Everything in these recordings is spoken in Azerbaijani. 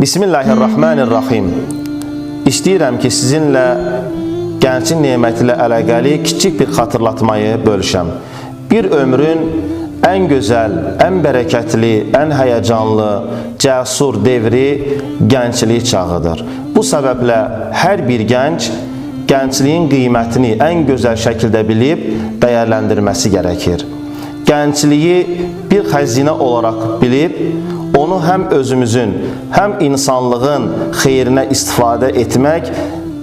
Bismillahirrahmanirrahim. İstəyirəm ki, sizinlə gəncin neməti ilə əlaqəli kiçik bir xatırlatmayı bölüşəm. Bir ömrün ən gözəl, ən bərəkətli, ən həyəcanlı, cəsur devri gənclik çağıdır. Bu səbəblə hər bir gənc gəncliyin qiymətini ən gözəl şəkildə bilib dəyərləndirməsi gərəkir. Gəncliyi bir xəzinə olaraq bilib, onu həm özümüzün, həm insanlığın xeyrinə istifadə etmək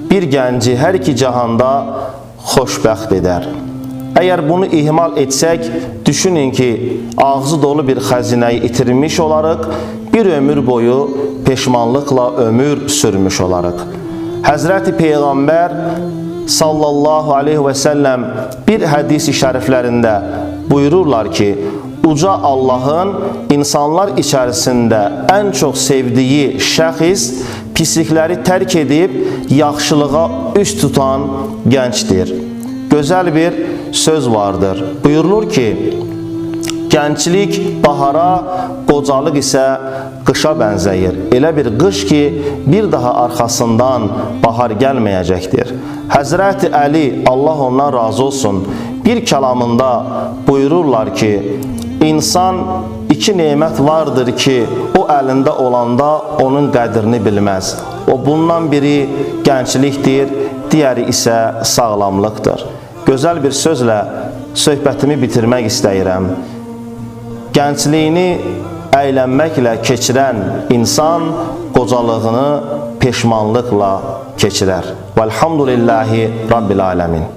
bir gənci hər iki cahanda xoşbəxt edər. Əgər bunu ihmal etsək, düşünün ki, ağzı dolu bir xəzinəyi itirmiş olarıq, bir ömür boyu peşmanlıqla ömür sürmüş olarıq. Həzrəti Peyğəmbər sallallahu aleyhi və səlləm bir hədis-i şəriflərində buyururlar ki, uca Allahın insanlar içərisində ən çox sevdiyi şəxs pislikləri tərk edib yaxşılığa üst tutan gəncdir. Gözəl bir söz vardır. Buyurulur ki, gənclik bahara, qocalıq isə qışa bənzəyir. Elə bir qış ki, bir daha arxasından bahar gəlməyəcəkdir. Həzrəti Əli, Allah ondan razı olsun, bir kəlamında buyururlar ki, İnsan iki nemət vardır ki, o əlində olanda onun qədrini bilməz. O bundan biri gənclikdir, digəri isə sağlamlıqdır. Gözəl bir sözlə söhbətimi bitirmək istəyirəm. Gəncliyini əylənməklə keçirən insan qocalığını peşmanlıqla keçirər. Vəlhamdülillahi Rabbil aləmin.